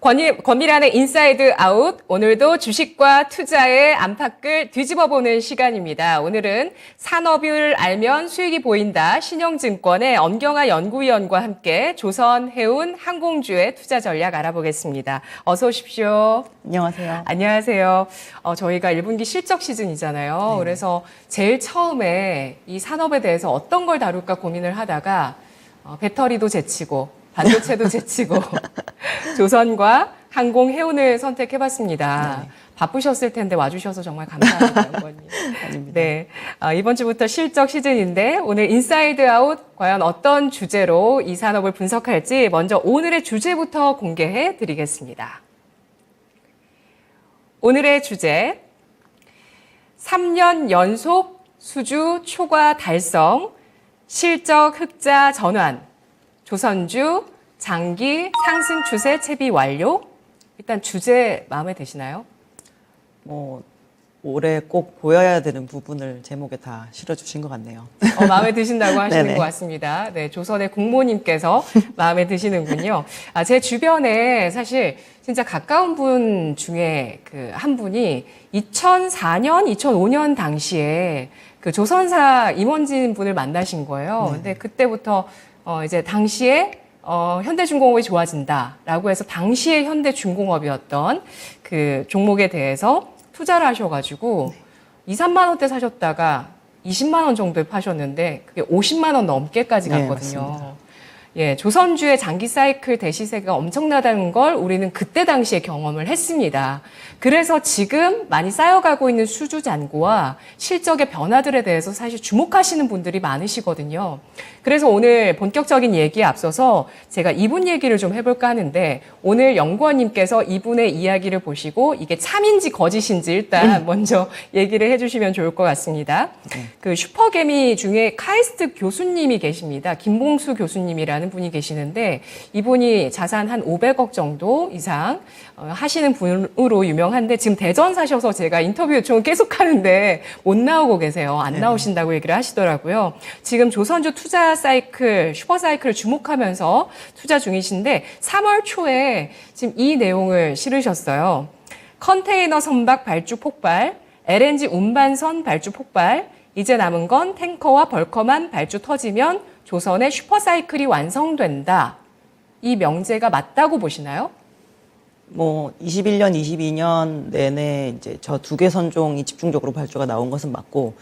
권미란의 인사이드 아웃, 오늘도 주식과 투자의 안팎을 뒤집어보는 시간입니다. 오늘은 산업을 알면 수익이 보인다. 신영증권의 엄경아 연구위원과 함께 조선, 해운, 항공주의 투자 전략 알아보겠습니다. 어서 오십시오. 안녕하세요. 안녕하세요. 저희가 1분기 실적 시즌이잖아요. 네. 그래서 제일 처음에 이 산업에 대해서 어떤 걸 다룰까 고민을 하다가 배터리도 제치고 반도체도 제치고 조선과 항공, 해운을 선택해봤습니다. 네. 바쁘셨을 텐데 와주셔서 정말 감사합니다, 연구원님. 아닙니다. 네, 이번 주부터 실적 시즌인데 오늘 인사이드 아웃 과연 어떤 주제로 이 산업을 분석할지 먼저 오늘의 주제부터 공개해 드리겠습니다. 오늘의 주제, 3년 연속 수주 초과 달성, 실적 흑자 전환, 조선주 장기 상승 추세 채비 완료. 일단 주제 마음에 드시나요? 올해 꼭 보여야 되는 부분을 제목에 다 실어주신 것 같네요. 마음에 드신다고 하시는 네네. 것 같습니다. 네, 조선의 국모님께서 마음에 드시는군요. 제 주변에 사실 진짜 가까운 분 중에 그 한 분이 2004년, 2005년 당시에 그 조선사 임원진 분을 만나신 거예요. 근데 그때부터 이제 당시에 현대중공업이 좋아진다라고 해서 당시에 현대중공업이었던 그 종목에 대해서 투자를 하셔가지고 2, 3만 원대 사셨다가 20만 원 정도에 파셨는데 그게 50만 원 넘게까지 네, 갔거든요. 맞습니다. 예, 조선주의 장기 사이클 대시세가 엄청나다는 걸 우리는 그때 당시에 경험을 했습니다. 그래서 지금 많이 쌓여가고 있는 수주 잔고와 실적의 변화들에 대해서 사실 주목하시는 분들이 많으시거든요. 그래서 오늘 본격적인 얘기에 앞서서 제가 이분 얘기를 좀 해볼까 하는데 오늘 연구원님께서 이분의 이야기를 보시고 이게 참인지 거짓인지 일단 먼저 얘기를 해주시면 좋을 것 같습니다. 그 슈퍼개미 중에 카이스트 교수님이 계십니다. 김봉수 교수님이라는 분이 계시는데 이분이 자산 한 500억 정도 이상 하시는 분으로 유명한데 지금 대전 사셔서 제가 인터뷰 요청을 계속 하는데 못 나오고 계세요. 안 나오신다고 얘기를 하시더라고요. 지금 조선주 투자 사이클, 슈퍼 사이클을 주목하면서 투자 중이신데 3월 초에 지금 이 내용을 실으셨어요. 컨테이너 선박 발주 폭발, LNG 운반선 발주 폭발, 이제 남은 건 탱커와 벌커만 발주 터지면 조선의 슈퍼사이클이 완성된다. 이 명제가 맞다고 보시나요? 21년, 22년 내내 이제 저 두 개 선종이 집중적으로 발주가 나온 것은 맞고,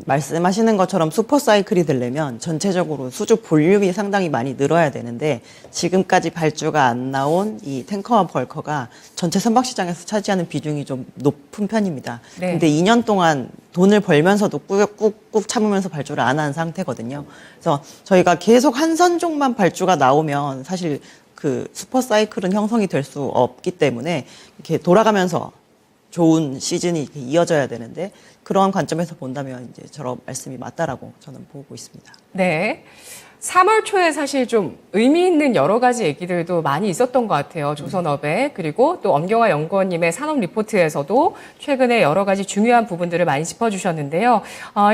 말씀하시는 것처럼 슈퍼사이클이 되려면 전체적으로 수주 볼륨이 상당히 많이 늘어야 되는데, 지금까지 발주가 안 나온 이 탱커와 벌커가 전체 선박시장에서 차지하는 비중이 좀 높은 편입니다. 네. 근데 2년 동안 돈을 벌면서도 꾹꾹 참으면서 발주를 안 한 상태거든요. 그래서 저희가 계속 한 선종만 발주가 나오면 사실 그 슈퍼사이클은 형성이 될 수 없기 때문에 이렇게 돌아가면서 좋은 시즌이 이렇게 이어져야 되는데, 그런 관점에서 본다면 이제 저런 말씀이 맞다라고 저는 보고 있습니다. 네. 3월 초에 사실 좀 의미 있는 여러 가지 얘기들도 많이 있었던 것 같아요. 조선업에. 그리고 또 엄경아 연구원님의 산업 리포트에서도 최근에 여러 가지 중요한 부분들을 많이 짚어주셨는데요.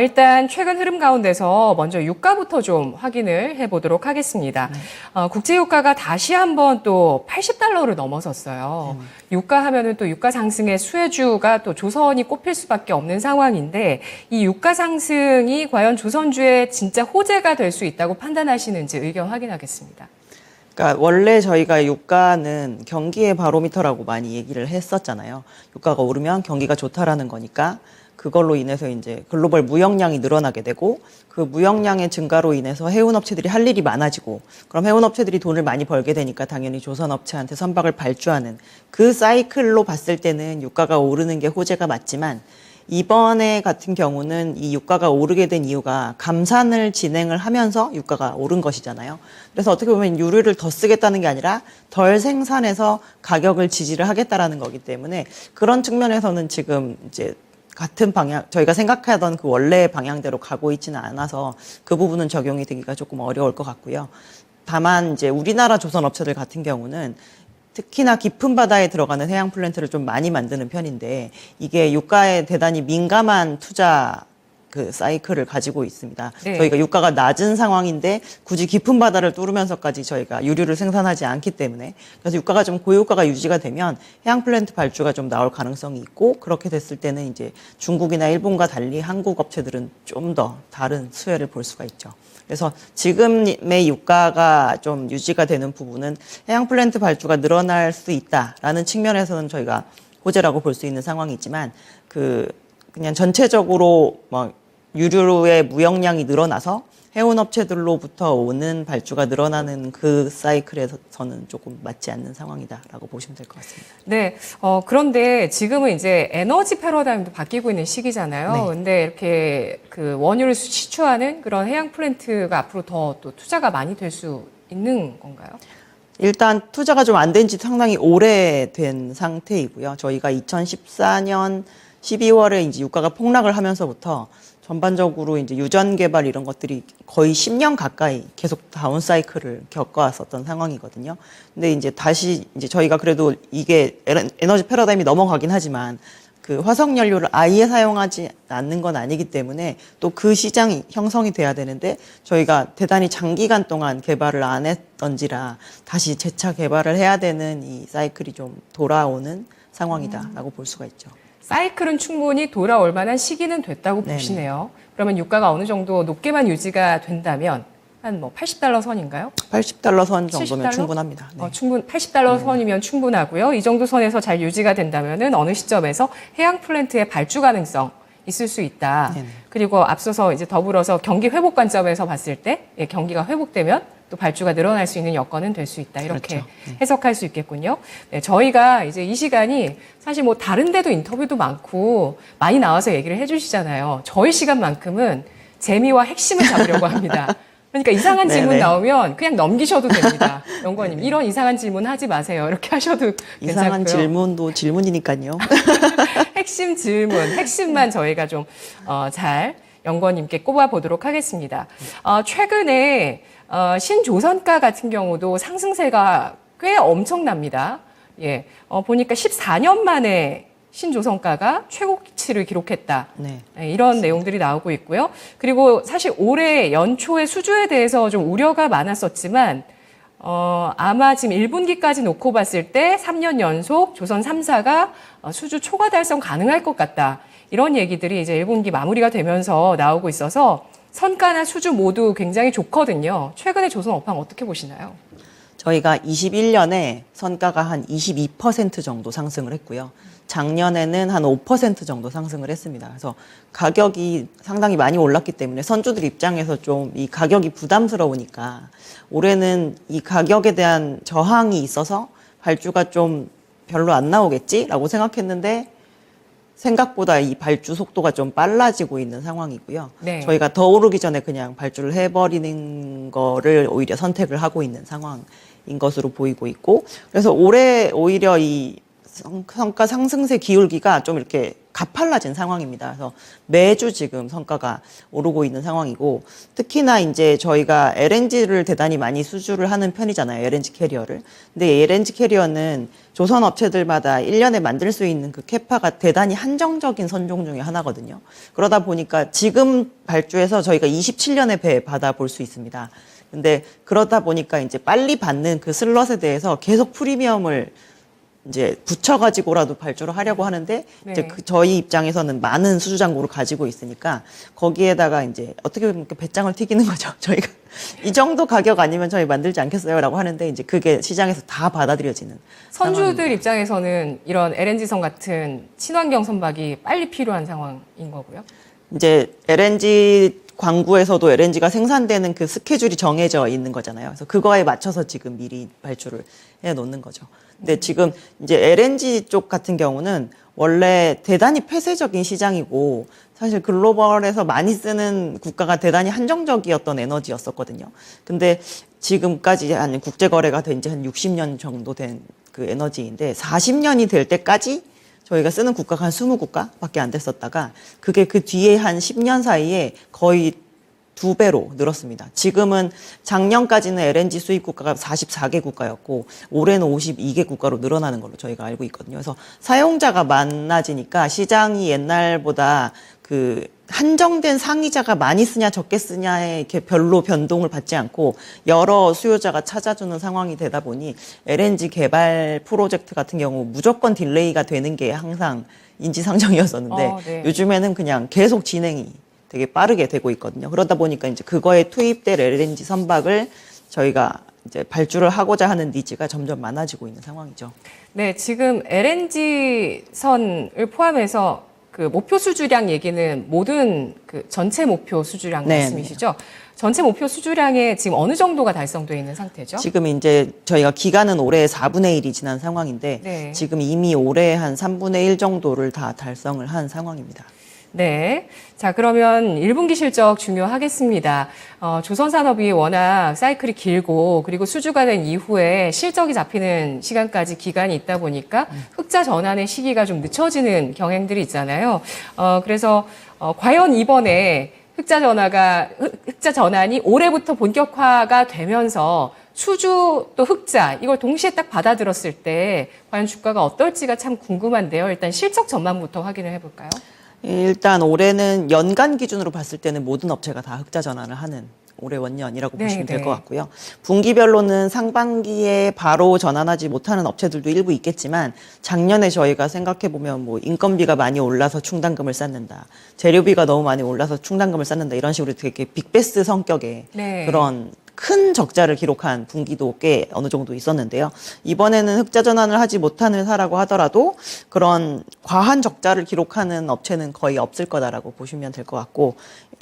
일단 최근 흐름 가운데서 먼저 유가부터 좀 확인을 해보도록 하겠습니다. 국제유가가 다시 한번 또 $80를 넘어섰어요. 유가 하면은 또 유가 상승의 수혜주가 또 조선이 꼽힐 수밖에 없는 상황인데 이 유가 상승이 과연 조선주의 진짜 호재가 될 수 있다고 판단하시는지 의견 확인하겠습니다. 그러니까 원래 저희가 유가는 경기의 바로미터라고 많이 얘기를 했었잖아요. 유가가 오르면 경기가 좋다라는 거니까 그걸로 인해서 이제 글로벌 무역량이 늘어나게 되고, 그 무역량의 증가로 인해서 해운업체들이 할 일이 많아지고, 그럼 해운업체들이 돈을 많이 벌게 되니까 당연히 조선업체한테 선박을 발주하는 그 사이클로 봤을 때는 유가가 오르는 게 호재가 맞지만, 이번에 같은 경우는 이 유가가 오르게 된 이유가 감산을 진행을 하면서 유가가 오른 것이잖아요. 그래서 어떻게 보면 유류를 더 쓰겠다는 게 아니라 덜 생산해서 가격을 지지를 하겠다라는 거기 때문에, 그런 측면에서는 지금 이제 같은 방향, 저희가 생각하던 그 원래의 방향대로 가고 있지는 않아서 그 부분은 적용이 되기가 조금 어려울 것 같고요. 다만 이제 우리나라 조선업체들 같은 경우는 특히나 깊은 바다에 들어가는 해양 플랜트를 좀 많이 만드는 편인데, 이게 유가에 대단히 민감한 투자 그 사이클을 가지고 있습니다. 네. 저희가 유가가 낮은 상황인데 굳이 깊은 바다를 뚫으면서까지 저희가 유류를 생산하지 않기 때문에 그래서 유가가 좀 고유가가 유지가 되면 해양 플랜트 발주가 좀 나올 가능성이 있고 그렇게 됐을 때는 이제 중국이나 일본과 달리 한국 업체들은 좀 더 다른 수혜를 볼 수가 있죠. 그래서 지금의 유가가 좀 유지가 되는 부분은 해양 플랜트 발주가 늘어날 수 있다라는 측면에서는 저희가 호재라고 볼 수 있는 상황이지만 그냥 전체적으로 막 유류의 무역량이 늘어나서 해운 업체들로부터 오는 발주가 늘어나는 그 사이클에서는 조금 맞지 않는 상황이다라고 보시면 될 것 같습니다. 네. 그런데 지금은 이제 에너지 패러다임도 바뀌고 있는 시기잖아요. 네. 근데 이렇게 그 원유를 시추하는 그런 해양 플랜트가 앞으로 더 또 투자가 많이 될 수 있는 건가요? 일단 투자가 좀 안 된 지 상당히 오래된 상태이고요. 저희가 2014년 12월에 이제 유가가 폭락을 하면서부터 전반적으로 이제 유전 개발 이런 것들이 거의 10년 가까이 계속 다운 사이클을 겪어왔었던 상황이거든요. 근데 이제 다시 이제 저희가 그래도 이게 에너지 패러다임이 넘어가긴 하지만 그 화석 연료를 아예 사용하지 않는 건 아니기 때문에 또 그 시장이 형성이 돼야 되는데 저희가 대단히 장기간 동안 개발을 안 했던지라 다시 재차 개발을 해야 되는 이 사이클이 좀 돌아오는 상황이다라고 볼 수가 있죠. 사이클은 충분히 돌아올 만한 시기는 됐다고 네네. 보시네요. 그러면 유가가 어느 정도 높게만 유지가 된다면 한 뭐 $80 선인가요? $80 선 정도면 $70? 충분합니다. 네. $80 선이면 충분하고요. 이 정도 선에서 잘 유지가 된다면은 어느 시점에서 해양 플랜트의 발주 가능성 있을 수 있다. 네네. 그리고 앞서서 이제 더불어서 경기 회복 관점에서 봤을 때 경기가 회복되면 또 발주가 늘어날 수 있는 여건은 될 수 있다. 이렇게 그렇죠. 네. 해석할 수 있겠군요. 네, 저희가 이제 이 시간이 사실 뭐 다른 데도 인터뷰도 많고 많이 나와서 얘기를 해주시잖아요. 저희 시간만큼은 재미와 핵심을 잡으려고 합니다. 그러니까 이상한 질문 네네. 나오면 그냥 넘기셔도 됩니다. 연구원님, 이런 이상한 질문 하지 마세요. 이렇게 하셔도 이상한 괜찮고요. 질문도 질문이니까요. 핵심 질문, 핵심만 저희가 좀 잘 연구원님께 꼽아보도록 하겠습니다. 최근에 신조선가 같은 경우도 상승세가 꽤 엄청납니다. 예, 보니까 14년 만에 신조선가가 최고치를 기록했다. 네. 네, 이런 내용들이 나오고 있고요. 그리고 사실 올해 연초의 수주에 대해서 좀 우려가 많았었지만 아마 지금 1분기까지 놓고 봤을 때 3년 연속 조선 3사가 수주 초과 달성 가능할 것 같다. 이런 얘기들이 이제 1분기 마무리가 되면서 나오고 있어서 선가나 수주 모두 굉장히 좋거든요. 최근에 조선 업황 어떻게 보시나요? 저희가 21년에 선가가 한 22% 정도 상승을 했고요. 작년에는 한 5% 정도 상승을 했습니다. 그래서 가격이 상당히 많이 올랐기 때문에 선주들 입장에서 좀 이 가격이 부담스러우니까 올해는 이 가격에 대한 저항이 있어서 발주가 좀 별로 안 나오겠지라고 생각했는데 생각보다 이 발주 속도가 좀 빨라지고 있는 상황이고요. 네. 저희가 더 오르기 전에 그냥 발주를 해버리는 거를 오히려 선택을 하고 있는 상황인 것으로 보이고 있고, 그래서 올해 오히려 이 성가 상승세 기울기가 좀 이렇게 가팔라진 상황입니다. 그래서 매주 지금 성가가 오르고 있는 상황이고, 특히나 이제 저희가 LNG를 대단히 많이 수주를 하는 편이잖아요. LNG 캐리어를. 근데 이 LNG 캐리어는 조선 업체들마다 1년에 만들 수 있는 그 캐파가 대단히 한정적인 선종 중에 하나거든요. 그러다 보니까 지금 발주해서 저희가 27년에 배 받아볼 수 있습니다. 근데 그러다 보니까 이제 빨리 받는 그 슬롯에 대해서 계속 프리미엄을 이제 붙여가지고라도 발주를 하려고 하는데, 네. 이제 저희 입장에서는 많은 수주 잔고를 가지고 있으니까 거기에다가 이제 어떻게 보면 배짱을 튀기는 거죠. 저희가 이 정도 가격 아니면 저희 만들지 않겠어요라고 하는데 이제 그게 시장에서 다 받아들여지는. 선주들 상황입니다. 입장에서는 이런 LNG선 같은 친환경 선박이 빨리 필요한 상황인 거고요. 이제 LNG 광구에서도 LNG가 생산되는 그 스케줄이 정해져 있는 거잖아요. 그래서 그거에 맞춰서 지금 미리 발주를 해 놓는 거죠. 근데 지금 이제 LNG 쪽 같은 경우는 원래 대단히 폐쇄적인 시장이고 사실 글로벌에서 많이 쓰는 국가가 대단히 한정적이었던 에너지였었거든요. 근데 지금까지 한 국제 거래가 된 지 한 60년 정도 된 그 에너지인데 40년이 될 때까지 저희가 쓰는 국가가 한 20국가밖에 안 됐었다가 그게 그 뒤에 한 10년 사이에 거의 2배로 늘었습니다. 지금은 작년까지는 LNG 수입 국가가 44개 국가였고 올해는 52개 국가로 늘어나는 걸로 저희가 알고 있거든요. 그래서 사용자가 많아지니까 시장이 옛날보다 그 한정된 상위자가 많이 쓰냐 적게 쓰냐에 이렇게 별로 변동을 받지 않고 여러 수요자가 찾아주는 상황이 되다 보니 LNG 개발 프로젝트 같은 경우 무조건 딜레이가 되는 게 항상 인지상정이었었는데 네. 요즘에는 그냥 계속 진행이 되게 빠르게 되고 있거든요. 그러다 보니까 이제 그거에 투입될 LNG 선박을 저희가 이제 발주를 하고자 하는 니즈가 점점 많아지고 있는 상황이죠. 네, 지금 LNG 선을 포함해서 그 목표 수주량 얘기는 모든 그 전체 목표 수주량 네, 말씀이시죠? 전체 목표 수주량에 지금 어느 정도가 달성되어 있는 상태죠? 지금 이제 저희가 기간은 올해 4분의 1이 지난 상황인데 네. 지금 이미 올해 한 3분의 1 정도를 다 달성을 한 상황입니다. 네. 자, 그러면 1분기 실적 중요하겠습니다. 조선산업이 워낙 사이클이 길고 그리고 수주가 된 이후에 실적이 잡히는 시간까지 기간이 있다 보니까 흑자 전환의 시기가 좀 늦춰지는 경향들이 있잖아요. 그래서 과연 이번에 흑자 전환이 올해부터 본격화가 되면서 수주 또 흑자 이걸 동시에 딱 받아들었을 때 과연 주가가 어떨지가 참 궁금한데요. 일단 실적 전망부터 확인을 해볼까요? 일단 올해는 연간 기준으로 봤을 때는 모든 업체가 다 흑자 전환을 하는 올해 원년이라고 네, 보시면 될 네. 것 같고요. 분기별로는 상반기에 바로 전환하지 못하는 업체들도 일부 있겠지만 작년에 저희가 생각해 보면 뭐 인건비가 많이 올라서 충당금을 쌓는다, 재료비가 너무 많이 올라서 충당금을 쌓는다 이런 식으로 되게 빅베스 성격의 네. 그런 큰 적자를 기록한 분기도 꽤 어느 정도 있었는데요. 이번에는 흑자 전환을 하지 못한 회사라고 하더라도 그런 과한 적자를 기록하는 업체는 거의 없을 거다라고 보시면 될 것 같고,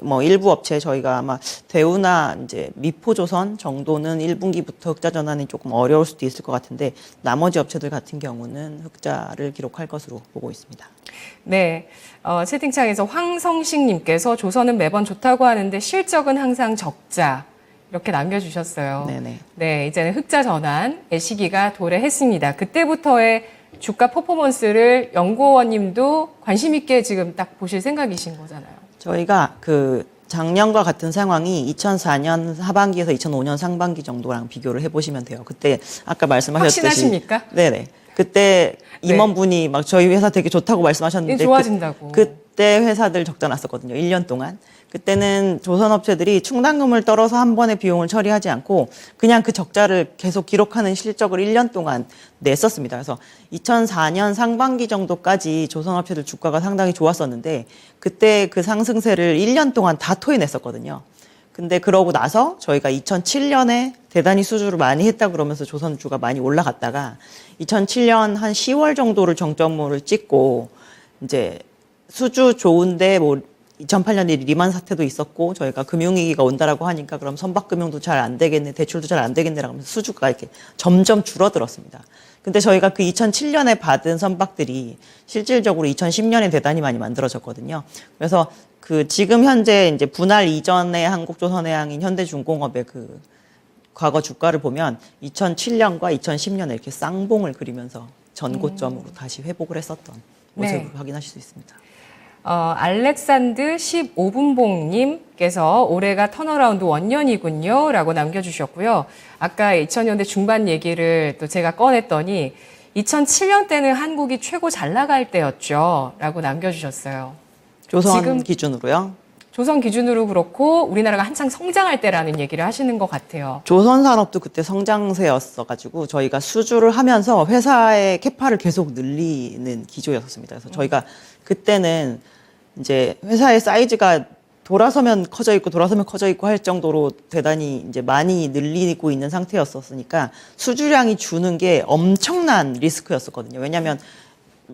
뭐 일부 업체 저희가 아마 대우나 이제 미포조선 정도는 1분기부터 흑자 전환이 조금 어려울 수도 있을 것 같은데 나머지 업체들 같은 경우는 흑자를 기록할 것으로 보고 있습니다. 네. 채팅창에서 황성식님께서 조선은 매번 좋다고 하는데 실적은 항상 적자. 이렇게 남겨주셨어요. 네네. 네, 이제는 흑자 전환의 시기가 도래했습니다. 그때부터의 주가 퍼포먼스를 연구원님도 관심 있게 지금 딱 보실 생각이신 거잖아요. 저희가 그 작년과 같은 상황이 2004년 하반기에서 2005년 상반기 정도랑 비교를 해보시면 돼요. 그때 아까 말씀하셨듯이 확신하십니까? 네네. 그때 네. 임원분이 막 저희 회사 되게 좋다고 말씀하셨는데 좋아진다고. 그때 회사들 적자 났었거든요. 1년 동안. 그때는 조선업체들이 충당금을 떨어서 한 번에 비용을 처리하지 않고 그냥 그 적자를 계속 기록하는 실적을 1년 동안 냈었습니다. 그래서 2004년 상반기 정도까지 조선업체들 주가가 상당히 좋았었는데 그때 그 상승세를 1년 동안 다 토해냈었거든요. 근데 그러고 나서 저희가 2007년에 대단히 수주를 많이 했다 그러면서 조선주가 많이 올라갔다가 2007년 한 10월 정도를 정점을 찍고 이제 수주 좋은데 뭐 2008년에 리만 사태도 있었고 저희가 금융위기가 온다라고 하니까 그럼 선박금융도 잘 안 되겠네, 대출도 잘 안 되겠네라고 하면서 수주가 이렇게 점점 줄어들었습니다. 근데 저희가 그 2007년에 받은 선박들이 실질적으로 2010년에 대단히 많이 만들어졌거든요. 그래서 그 지금 현재 이제 분할 이전의 한국조선해양인 현대중공업의 그 과거 주가를 보면 2007년과 2010년에 이렇게 쌍봉을 그리면서 전고점으로 다시 회복을 했었던 모습을 네. 확인하실 수 있습니다. 알렉산드 15분봉님께서 올해가 턴어라운드 원년이군요. 라고 남겨주셨고요. 아까 2000년대 중반 얘기를 또 제가 꺼냈더니 2007년 때는 한국이 최고 잘 나갈 때였죠. 라고 남겨주셨어요. 조선 지금 기준으로요. 조선 기준으로 그렇고 우리나라가 한창 성장할 때라는 얘기를 하시는 것 같아요. 조선 산업도 그때 성장세였어가지고 저희가 수주를 하면서 회사의 캐파를 계속 늘리는 기조였습니다. 그래서 저희가 그때는 이제 회사의 사이즈가 돌아서면 커져 있고 돌아서면 커져 있고 할 정도로 대단히 이제 많이 늘리고 있는 상태였었으니까 수주량이 주는 게 엄청난 리스크였었거든요. 왜냐하면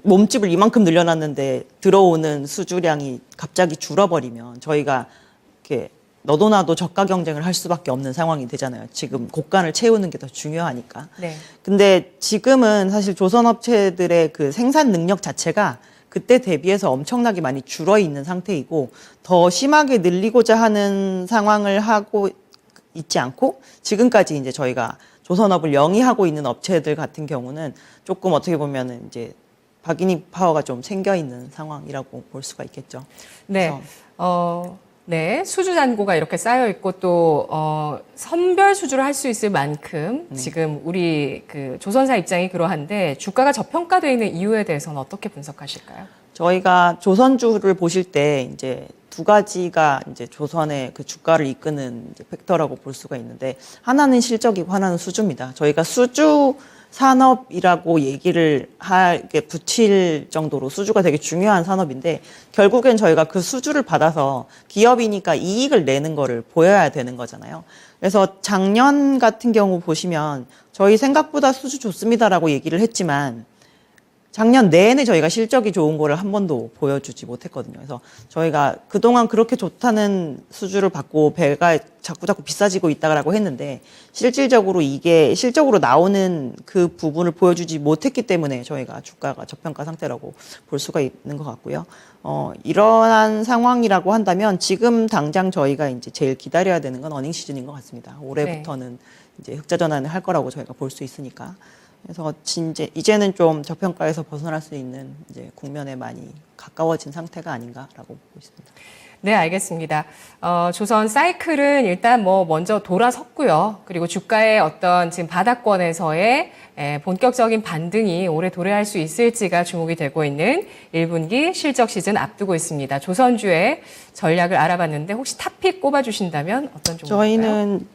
몸집을 이만큼 늘려놨는데 들어오는 수주량이 갑자기 줄어버리면 저희가 이렇게 너도 나도 저가 경쟁을 할 수밖에 없는 상황이 되잖아요. 지금 곡간을 채우는 게 더 중요하니까. 네. 근데 지금은 사실 조선업체들의 그 생산 능력 자체가 그때 대비해서 엄청나게 많이 줄어 있는 상태이고 더 심하게 늘리고자 하는 상황을 하고 있지 않고 지금까지 이제 저희가 조선업을 영위하고 있는 업체들 같은 경우는 조금 어떻게 보면은 이제 박인이 파워가 좀 생겨 있는 상황이라고 볼 수가 있겠죠. 네. 그래서 네. 수주 잔고가 이렇게 쌓여 있고 또, 선별 수주를 할 수 있을 만큼 지금 우리 그 조선사 입장이 그러한데 주가가 저평가되어 있는 이유에 대해서는 어떻게 분석하실까요? 저희가 조선주를 보실 때 이제 두 가지가 이제 조선의 그 주가를 이끄는 이제 팩터라고 볼 수가 있는데, 하나는 실적이고 하나는 수주입니다. 저희가 수주 산업이라고 얘기를 하게 붙일 정도로 수주가 되게 중요한 산업인데, 결국엔 저희가 그 수주를 받아서 기업이니까 이익을 내는 거를 보여야 되는 거잖아요. 그래서 작년 같은 경우 보시면 저희 생각보다 수주 좋습니다라고 얘기를 했지만 작년 내내 저희가 실적이 좋은 거를 한 번도 보여주지 못했거든요. 그래서 저희가 그동안 그렇게 좋다는 수주를 받고 배가 자꾸 비싸지고 있다라고 했는데, 실질적으로 이게 실적으로 나오는 그 부분을 보여주지 못했기 때문에 저희가 주가가 저평가 상태라고 볼 수가 있는 것 같고요. 이러한 상황이라고 한다면 지금 당장 저희가 이제 제일 기다려야 되는 건 어닝 시즌인 것 같습니다. 올해부터는 이제 흑자 전환을 할 거라고 저희가 볼 수 있으니까. 그래서 이제는 좀 저평가에서 벗어날 수 있는 이제 국면에 많이 가까워진 상태가 아닌가라고 보고 있습니다. 네, 알겠습니다. 조선 사이클은 일단 먼저 돌아섰고요. 그리고 주가의 어떤 지금 바닥권에서의 본격적인 반등이 올해 도래할 수 있을지가 주목이 되고 있는 1분기 실적 시즌 앞두고 있습니다. 조선주의 전략을 알아봤는데 혹시 탑픽 꼽아주신다면 어떤 종목일까요? 저희는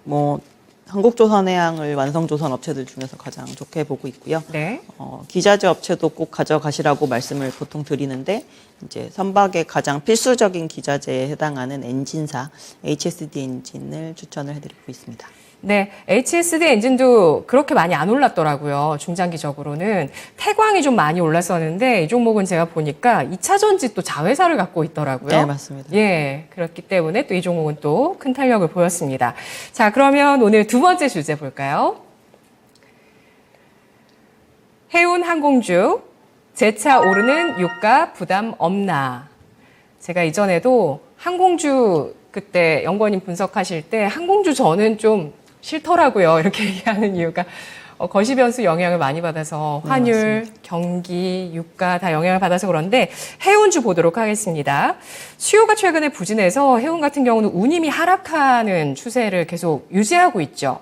한국조선해양을 완성조선 업체들 중에서 가장 좋게 보고 있고요. 네. 기자재 업체도 꼭 가져가시라고 말씀을 보통 드리는데, 이제 선박의 가장 필수적인 기자재에 해당하는 엔진사 HSD 엔진을 추천을 해드리고 있습니다. 네, HSD 엔진도 그렇게 많이 안 올랐더라고요. 중장기적으로는. 태광이 좀 많이 올랐었는데 이 종목은 제가 보니까 2차 전지 또 자회사를 갖고 있더라고요. 네, 맞습니다. 예, 그렇기 때문에 또 이 종목은 또 큰 탄력을 보였습니다. 자, 그러면 오늘 두 번째 주제 볼까요? 해운항공주, 재차 오르는 유가 부담 없나? 제가 이전에도 항공주 그때 연구원님 분석하실 때 항공주 저는 좀 싫더라고요. 이렇게 얘기하는 이유가 거시 변수 영향을 많이 받아서 환율, 경기, 유가 다 영향을 받아서 그런데 해운주 보도록 하겠습니다. 수요가 최근에 부진해서 해운 같은 경우는 운임이 하락하는 추세를 계속 유지하고 있죠.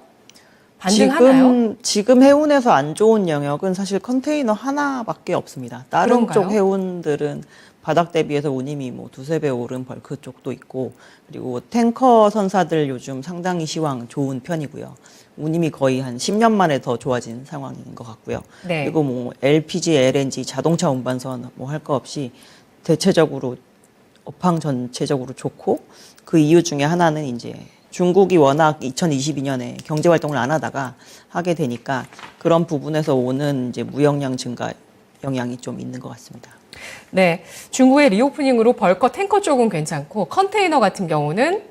반등하나요? 지금 해운에서 안 좋은 영역은 사실 컨테이너 하나밖에 없습니다. 다른 그런가요? 쪽 해운들은 바닥 대비해서 운임이 두세 배 오른 벌크 쪽도 있고, 그리고 탱커 선사들 요즘 상당히 시황 좋은 편이고요. 운임이 거의 한 10년 만에 더 좋아진 상황인 것 같고요. 네. 그리고 LPG, LNG, 자동차 운반선 할 거 없이 대체적으로 업황 전체적으로 좋고, 그 이유 중에 하나는 이제 중국이 워낙 2022년에 경제 활동을 안 하다가 하게 되니까 그런 부분에서 오는 이제 무역량 증가 영향이 좀 있는 것 같습니다. 네, 중국의 리오프닝으로 벌커 탱커 쪽은 괜찮고 컨테이너 같은 경우는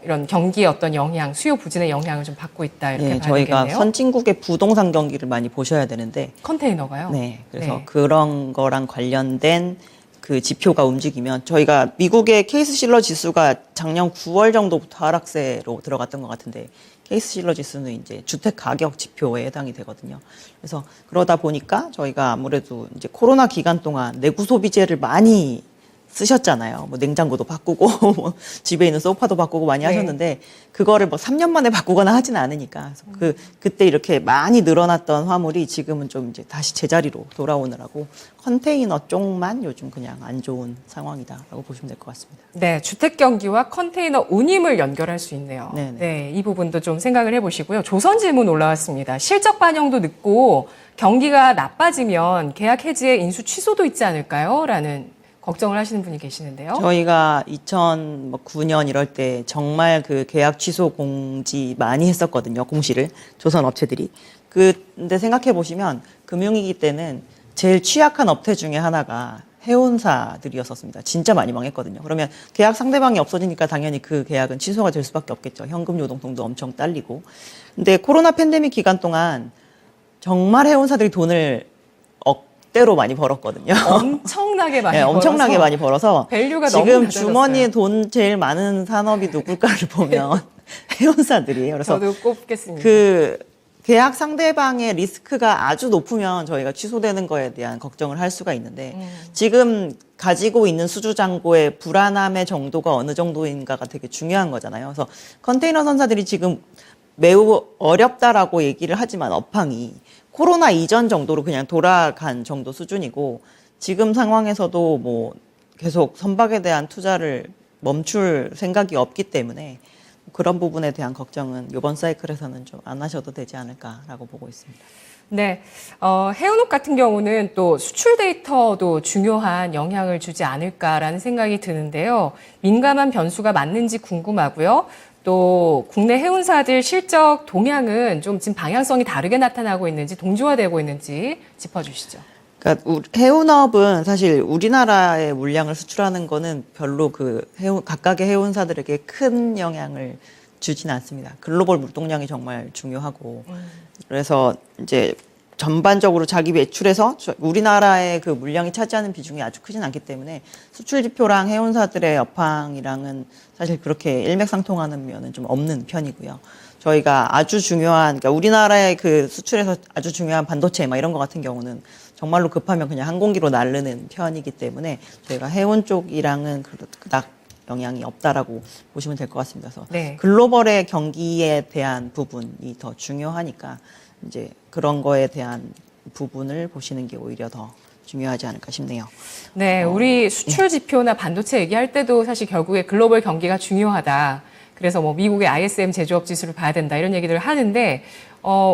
이런 경기의 어떤 영향, 수요 부진의 영향을 좀 받고 있다 이렇게 봐야 저희가 되겠네요. 선진국의 부동산 경기를 많이 보셔야 되는데, 컨테이너가요? 네, 그래서 네. 그런 거랑 관련된 그 지표가 움직이면, 저희가 미국의 케이스실러 지수가 작년 9월 정도부터 하락세로 들어갔던 것 같은데, 케이스실러 지수는 이제 주택 가격 지표에 해당이 되거든요. 그래서 그러다 보니까 저희가 아무래도 이제 코로나 기간 동안 내구 소비재를 많이 쓰셨잖아요. 냉장고도 바꾸고, 집에 있는 소파도 바꾸고 많이 하셨는데, 그거를 3년 만에 바꾸거나 하지는 않으니까. 그때 이렇게 많이 늘어났던 화물이 지금은 좀 이제 다시 제자리로 돌아오느라고 컨테이너 쪽만 요즘 그냥 안 좋은 상황이다라고 보시면 될 것 같습니다. 네, 주택 경기와 컨테이너 운임을 연결할 수 있네요. 네네. 네, 이 부분도 좀 생각을 해보시고요. 조선 질문 올라왔습니다. 실적 반영도 늦고 경기가 나빠지면 계약 해지의 인수 취소도 있지 않을까요? 라는 걱정을 하시는 분이 계시는데요. 저희가 2009년 이럴 때 정말 그 계약 취소 공지 많이 했었거든요. 공시를. 조선 업체들이. 근데 생각해 보시면 금융위기 때는 제일 취약한 업체 중에 하나가 해운사들이었었습니다. 진짜 많이 망했거든요. 그러면 계약 상대방이 없어지니까 당연히 그 계약은 취소가 될 수밖에 없겠죠. 현금 요동통도 엄청 딸리고. 근데 코로나 팬데믹 기간 동안 정말 해운사들이 돈을 억대로 많이 벌었거든요. 엄청나게 많이 네, 엄청나게 많이 벌어서 밸류가 너무 지금 낮아졌어요. 주머니에 돈 제일 많은 산업이 누굴까를 보면 해운사들이에요. 그래서 저도 꼽겠습니다. 그 계약 상대방의 리스크가 아주 높으면 저희가 취소되는 거에 대한 걱정을 할 수가 있는데, 지금 가지고 있는 수주 잔고의 불안함의 정도가 어느 정도인가가 되게 중요한 거잖아요. 그래서 컨테이너 선사들이 지금 매우 어렵다라고 얘기를 하지만 업황이 코로나 이전 정도로 그냥 돌아간 정도 수준이고, 지금 상황에서도 계속 선박에 대한 투자를 멈출 생각이 없기 때문에 그런 부분에 대한 걱정은 이번 사이클에서는 좀 안 하셔도 되지 않을까라고 보고 있습니다. 네, 해운업 같은 경우는 또 수출 데이터도 중요한 영향을 주지 않을까라는 생각이 드는데요. 민감한 변수가 맞는지 궁금하고요. 또 국내 해운사들 실적 동향은 좀 지금 방향성이 다르게 나타나고 있는지 동조화되고 있는지 짚어주시죠. 그러니까 해운업은 사실 우리나라의 물량을 수출하는 거는 별로 각각의 해운사들에게 큰 영향을 주진 않습니다. 글로벌 물동량이 정말 중요하고 그래서 이제 전반적으로 자기 매출에서 우리나라의 그 물량이 차지하는 비중이 아주 크진 않기 때문에 수출 지표랑 해운사들의 업황이랑은 사실 그렇게 일맥상통하는 면은 좀 없는 편이고요. 저희가 아주 중요한, 그러니까 우리나라의 그 수출에서 아주 중요한 반도체 막 이런 거 같은 경우는 정말로 급하면 그냥 항공기로 나르는 편이기 때문에 저희가 해운 쪽이랑은 그닥 영향이 없다라고 보시면 될 것 같습니다. 그래서 네. 글로벌의 경기에 대한 부분이 더 중요하니까 이제 그런 거에 대한 부분을 보시는 게 오히려 더 중요하지 않을까 싶네요. 네, 우리 수출 지표나 반도체 얘기할 때도 사실 결국에 글로벌 경기가 중요하다. 그래서 뭐 미국의 ISM 제조업 지수를 봐야 된다 이런 얘기들을 하는데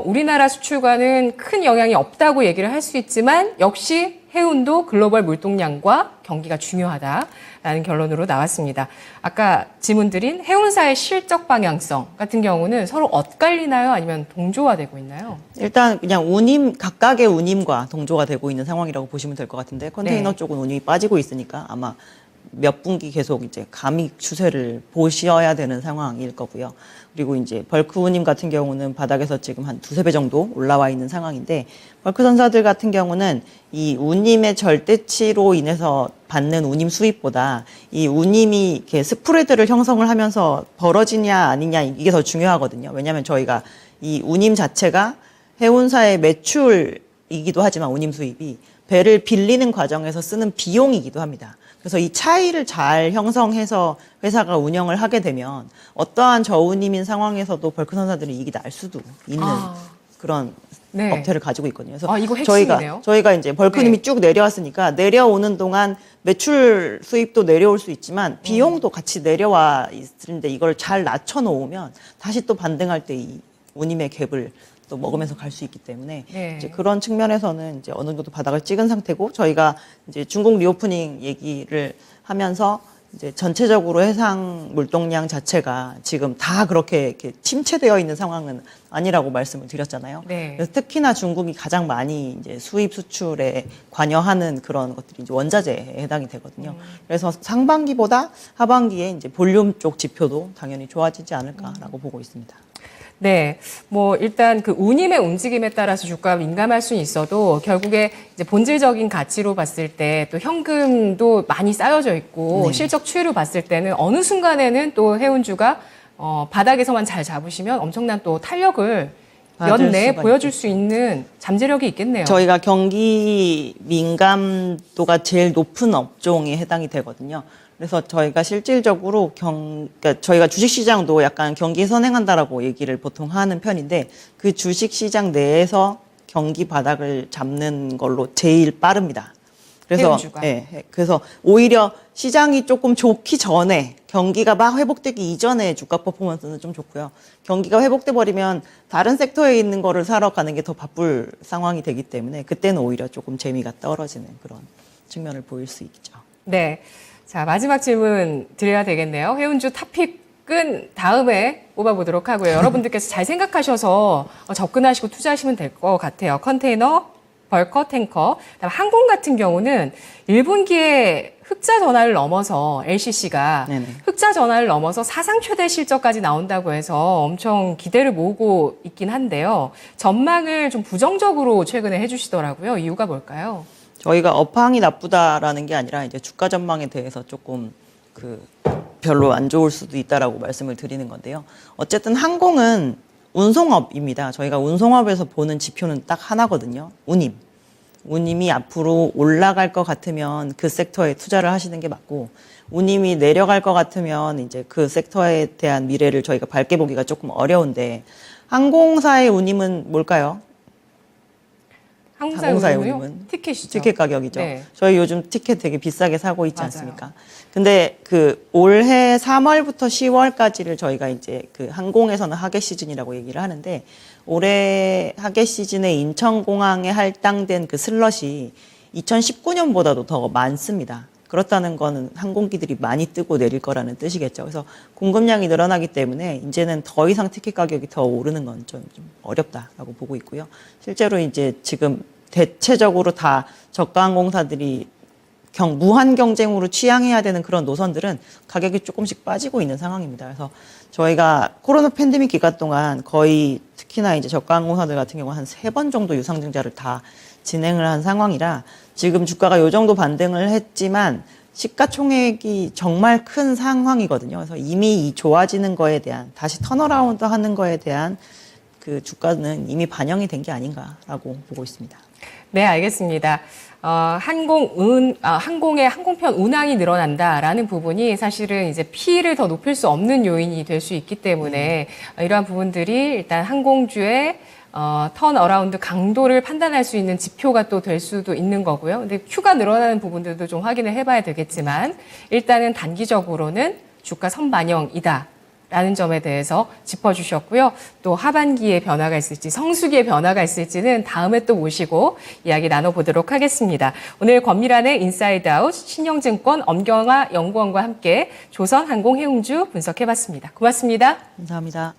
우리나라 수출과는 큰 영향이 없다고 얘기를 할 수 있지만 역시 해운도 글로벌 물동량과 경기가 중요하다라는 결론으로 나왔습니다. 아까 질문 드린 해운사의 실적 방향성 같은 경우는 서로 엇갈리나요? 아니면 동조화되고 있나요? 일단 그냥 각각의 운임과 동조가 되고 있는 상황이라고 보시면 될 것 같은데 컨테이너 네. 쪽은 운임이 빠지고 있으니까 아마 몇 분기 계속 이제 감익 추세를 보셔야 되는 상황일 거고요. 그리고 이제 벌크 운임 같은 경우는 바닥에서 지금 한 두세 배 정도 올라와 있는 상황인데 벌크 선사들 같은 경우는 이 운임의 절대치로 인해서 받는 운임 수입보다 이 운임이 이렇게 스프레드를 형성을 하면서 벌어지냐 아니냐 이게 더 중요하거든요. 왜냐하면 저희가 이 운임 자체가 해운사의 매출이기도 하지만 운임 수입이 배를 빌리는 과정에서 쓰는 비용이기도 합니다. 그래서 이 차이를 잘 형성해서 회사가 운영을 하게 되면 어떠한 저운임인 상황에서도 벌크 선사들이 이익이 날 수도 있는 그런 네. 업태를 가지고 있거든요. 그래서 이거 핵심이네요. 저희가 이제 벌크님이 네. 쭉 내려왔으니까 내려오는 동안 매출 수입도 내려올 수 있지만 비용도 같이 내려와 있는데 이걸 잘 낮춰 놓으면 다시 또 반등할 때 이 운임의 갭을 또 먹으면서 갈 수 있기 때문에 네. 이제 그런 측면에서는 이제 어느 정도 바닥을 찍은 상태고 저희가 이제 중국 리오프닝 얘기를 하면서 이제 전체적으로 해상 물동량 자체가 지금 다 그렇게 이렇게 침체되어 있는 상황은 아니라고 말씀을 드렸잖아요. 네. 그래서 특히나 중국이 가장 많이 이제 수입 수출에 관여하는 그런 것들이 이제 원자재에 해당이 되거든요. 그래서 상반기보다 하반기에 이제 볼륨 쪽 지표도 당연히 좋아지지 않을까라고 보고 있습니다. 네, 뭐 일단 그 운임의 움직임에 따라서 주가가 민감할 수는 있어도 결국에 이제 본질적인 가치로 봤을 때 또 현금도 많이 쌓여져 있고 네. 실적 추이로 봤을 때는 어느 순간에는 또 해운주가 바닥에서만 잘 잡으시면 엄청난 또 탄력을 받을 연내에 수가 보여줄 수 있는 잠재력이 있겠네요. 저희가 경기 민감도가 제일 높은 업종에 해당이 되거든요. 그래서 저희가 실질적으로 그러니까 저희가 주식시장도 약간 경기 선행한다라고 얘기를 보통 하는 편인데 그 주식시장 내에서 경기 바닥을 잡는 걸로 제일 빠릅니다. 그래서 해운주가. 그래서 오히려 시장이 조금 좋기 전에 경기가 막 회복되기 이전에 주가 퍼포먼스는 좀 좋고요. 경기가 회복돼 버리면 다른 섹터에 있는 거를 사러 가는 게 더 바쁠 상황이 되기 때문에 그때는 오히려 조금 재미가 떨어지는 그런 측면을 보일 수 있죠. 네. 자, 마지막 질문 드려야 되겠네요. 해운주 탑픽은 다음에 뽑아보도록 하고요. 여러분들께서 잘 생각하셔서 접근하시고 투자하시면 될 것 같아요. 컨테이너, 벌커, 탱커. 그다음 항공 같은 경우는 1분기에 흑자 전환을 넘어서 LCC가 네네. 흑자 전환을 넘어서 사상 최대 실적까지 나온다고 해서 엄청 기대를 모으고 있긴 한데요. 전망을 좀 부정적으로 최근에 해주시더라고요. 이유가 뭘까요? 저희가 업황이 나쁘다라는 게 아니라 이제 주가 전망에 대해서 조금 별로 안 좋을 수도 있다라고 말씀을 드리는 건데요. 어쨌든 항공은 운송업입니다. 저희가 운송업에서 보는 지표는 딱 하나거든요. 운임. 운임이 앞으로 올라갈 것 같으면 그 섹터에 투자를 하시는 게 맞고 운임이 내려갈 것 같으면 이제 그 섹터에 대한 미래를 저희가 밝게 보기가 조금 어려운데 항공사의 운임은 뭘까요? 항공사의 운임은 운임은 티켓이죠. 티켓 가격이죠. 네. 저희 요즘 티켓 되게 비싸게 사고 있지 맞아요. 않습니까? 근데 그 올해 3월부터 10월까지를 저희가 이제 그 항공에서는 하계 시즌이라고 얘기를 하는데 올해 하계 시즌에 인천공항에 할당된 그 슬롯이 2019년보다도 더 많습니다. 그렇다는 거는 항공기들이 많이 뜨고 내릴 거라는 뜻이겠죠. 그래서 공급량이 늘어나기 때문에 이제는 더 이상 티켓 가격이 더 오르는 건 좀 어렵다라고 보고 있고요. 실제로 이제 지금 대체적으로 다 저가 항공사들이 무한 경쟁으로 취항해야 되는 그런 노선들은 가격이 조금씩 빠지고 있는 상황입니다. 그래서 저희가 코로나 팬데믹 기간 동안 거의 특히나 이제 저가 항공사들 같은 경우 한 3번 정도 유상증자를 다 진행을 한 상황이라 지금 주가가 요 정도 반등을 했지만 시가총액이 정말 큰 상황이거든요. 그래서 이미 이 좋아지는 거에 대한 다시 턴어라운드 하는 거에 대한 그 주가는 이미 반영이 된 게 아닌가라고 보고 있습니다. 네, 알겠습니다. 항공의 항공편 운항이 늘어난다라는 부분이 사실은 이제 피를 더 높일 수 없는 요인이 될 수 있기 때문에 이러한 부분들이 일단 항공주의 턴어라운드 강도를 판단할 수 있는 지표가 또 될 수도 있는 거고요. 근데 큐가 늘어나는 부분들도 좀 확인을 해봐야 되겠지만 일단은 단기적으로는 주가 선반영이다. 라는 점에 대해서 짚어주셨고요. 또 하반기에 변화가 있을지 성수기에 변화가 있을지는 다음에 또 모시고 이야기 나눠보도록 하겠습니다. 오늘 권미란의 인사이드아웃 신영증권 엄경화 연구원과 함께 조선항공해운주 분석해봤습니다. 고맙습니다. 감사합니다.